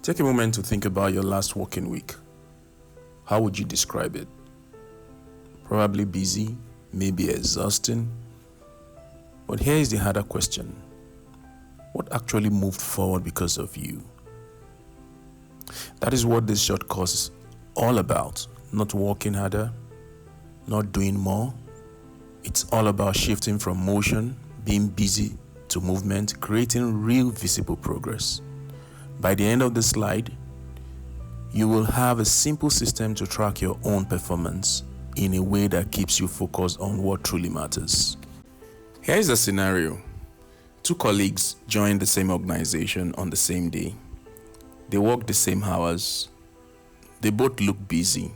Take a moment to think about your last working week. How would you describe it? Probably busy, maybe exhausting. But here is the harder question. What actually moved forward because of you? That is what this short course is all about. Not working harder, not doing more. It's all about shifting from motion, being busy, to movement, creating real visible progress. By the end of the slide, you will have a simple system to track your own performance in a way that keeps you focused on what truly matters. Here is a scenario. Two colleagues joined the same organization on the same day. They work the same hours. They both look busy.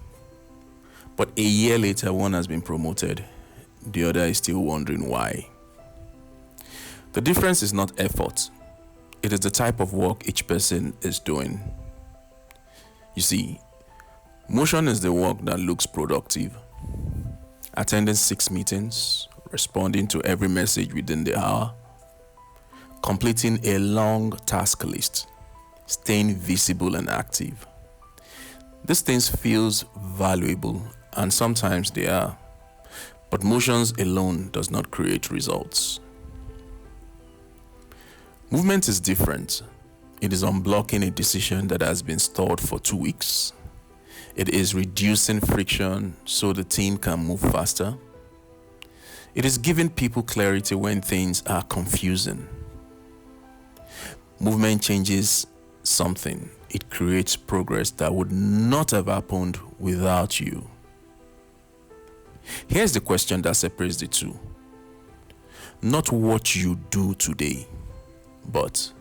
But a year later, one has been promoted. The other is still wondering why. The difference is not effort. It is the type of work each person is doing. You see, motion is the work that looks productive. Attending 6 meetings, responding to every message within the hour, completing a long task list, staying visible and active. These things feels valuable, and sometimes they are. But motions alone does not create results. Movement is different. It is unblocking a decision that has been stored for 2 weeks. It is reducing friction so the team can move faster. It is giving people clarity when things are confusing. Movement changes something. It creates progress that would not have happened without you. Here's the question that separates the two. Not what you do today, but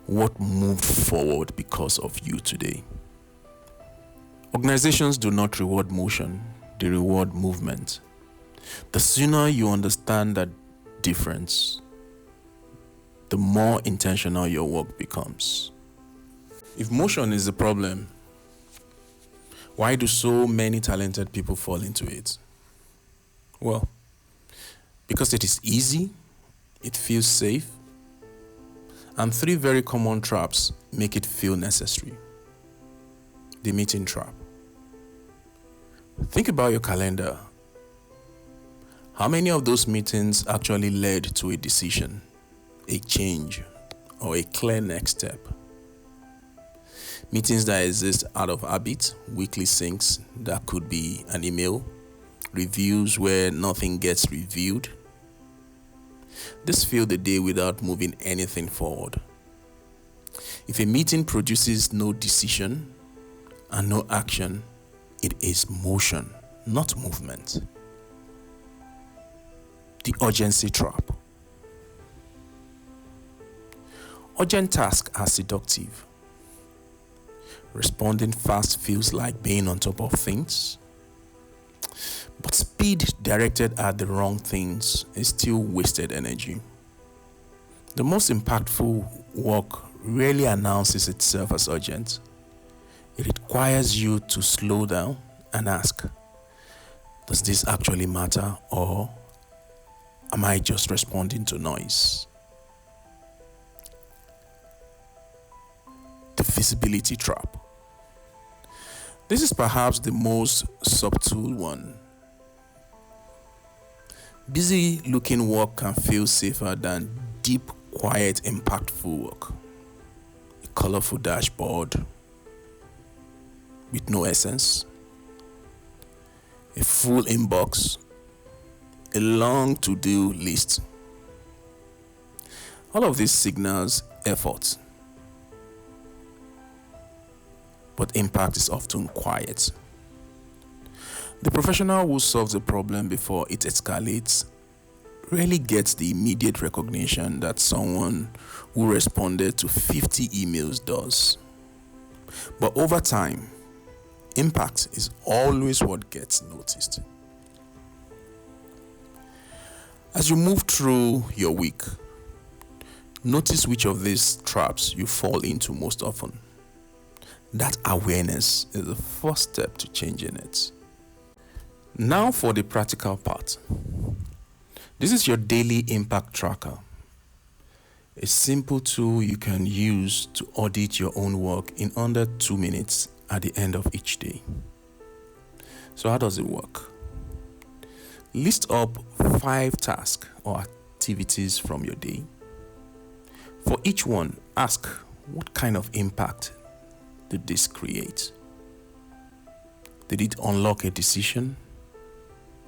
what moved forward because of you today. Organizations do not reward motion, they reward movement. The sooner you understand that difference, the more intentional your work becomes. If motion is the problem, why do so many talented people fall into it? Well, because it is easy, it feels safe, and 3 very common traps make it feel necessary. The meeting trap. Think about your calendar. How many of those meetings actually led to a decision, a change, or a clear next step? Meetings that exist out of habit, weekly syncs that could be an email, reviews where nothing gets reviewed. This fill the day without moving anything forward. If a meeting produces no decision and no action, it is motion, not movement. The urgency trap. Urgent tasks are seductive. Responding fast feels like being on top of things. But speed directed at the wrong things is still wasted energy. The most impactful work rarely announces itself as urgent. It requires you to slow down and ask, does this actually matter, or am I just responding to noise? The visibility trap. This is perhaps the most subtle one. Busy looking work can feel safer than deep, quiet, impactful work. A colorful dashboard with no essence, a full inbox, a long to-do list. All of this signals effort, but impact is often quiet. The professional who solves a problem before it escalates rarely gets the immediate recognition that someone who responded to 50 emails does. But over time, impact is always what gets noticed. As you move through your week, notice which of these traps you fall into most often. That awareness is the first step to changing it. Now for the practical part. This is your daily impact tracker. A simple tool you can use to audit your own work in under 2 minutes at the end of each day. So how does it work? List up 5 tasks or activities from your day. For each one, ask, what kind of impact did this create? Did it unlock a decision,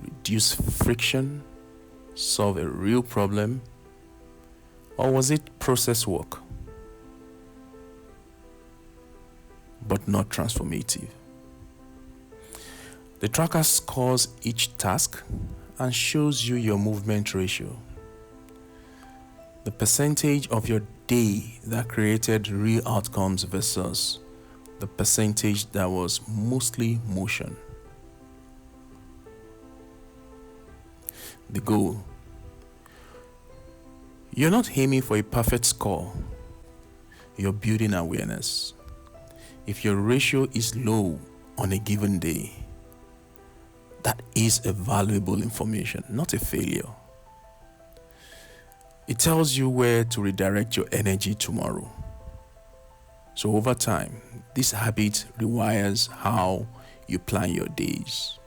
reduce friction, solve a real problem, or was it process work, but not transformative? The tracker scores each task and shows you your movement ratio, the percentage of your day that created real outcomes versus the percentage that was mostly motion. The goal: you're not aiming for a perfect score, you're building awareness. If your ratio is low on a given day, that is a valuable information, not a failure. It tells you where to redirect your energy tomorrow. So over time, this habit rewires how you plan your days.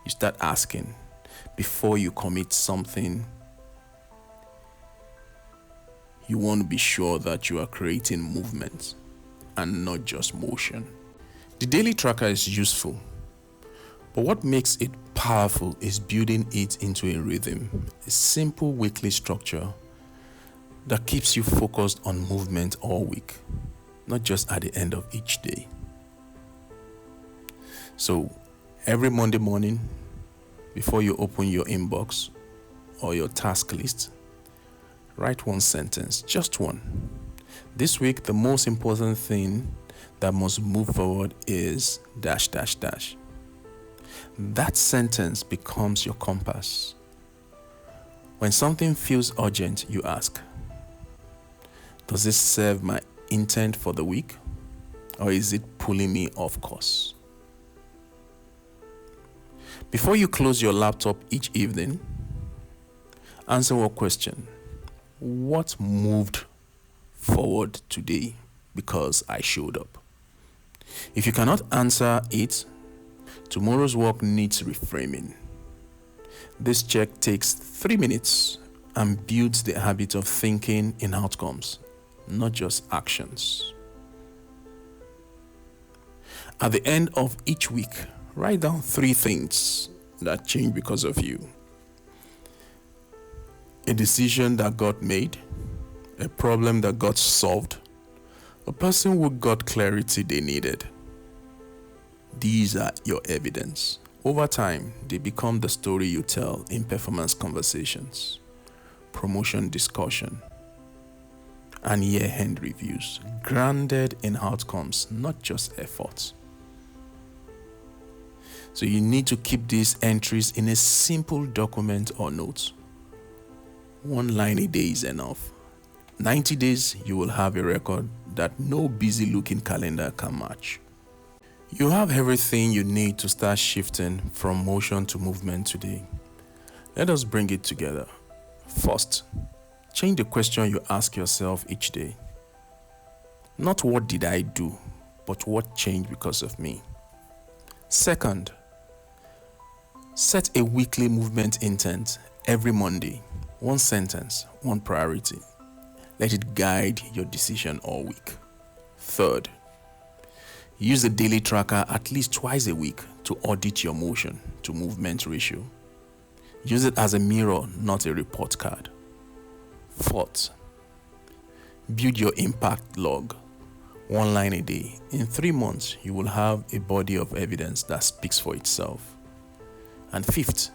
You start asking before you commit something. You want to be sure that you are creating movement and not just motion. The daily tracker is useful, but what makes it powerful is building it into a rhythm, a simple weekly structure that keeps you focused on movement all week, not just at the end of each day. So every Monday morning, before you open your inbox or your task list, write one sentence, just one. This week, the most important thing that must move forward is ... That sentence becomes your compass. When something feels urgent, you ask, does this serve my intent for the week, or is it pulling me off course? Before you close your laptop each evening, answer one question: what moved forward today because I showed up? If you cannot answer it, tomorrow's work needs reframing. This check takes 3 minutes and builds the habit of thinking in outcomes, not just actions. At the end of each week, write down 3 things that changed because of you. A decision that got made, a problem that got solved, a person who got clarity they needed. These are your evidence. Over time, they become the story you tell in performance conversations, promotion discussion, and year-end reviews, grounded in outcomes, not just efforts. So you need to keep these entries in a simple document or note. 1 line a day is enough. 90 days, you will have a record that no busy-looking calendar can match. You have everything you need to start shifting from motion to movement today. Let us bring it together. First, change the question you ask yourself each day. Not what did I do, but what changed because of me. Second, set a weekly movement intent every Monday. 1 sentence, 1 priority. Let it guide your decision all week. Third, use the daily tracker at least twice a week to audit your motion to movement ratio. Use it as a mirror, not a report card. Fourth, build your impact log. 1 line a day. In 3 months, you will have a body of evidence that speaks for itself. And fifth,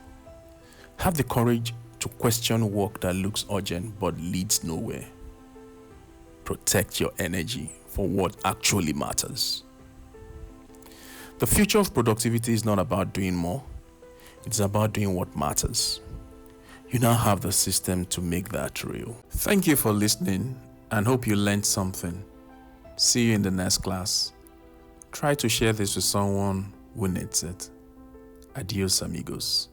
have the courage to question work that looks urgent but leads nowhere. Protect your energy for what actually matters. The future of productivity is not about doing more. It's about doing what matters. You now have the system to make that real. Thank you for listening and hope you learned something. See you in the next class. Try to share this with someone who needs it. Adios, amigos.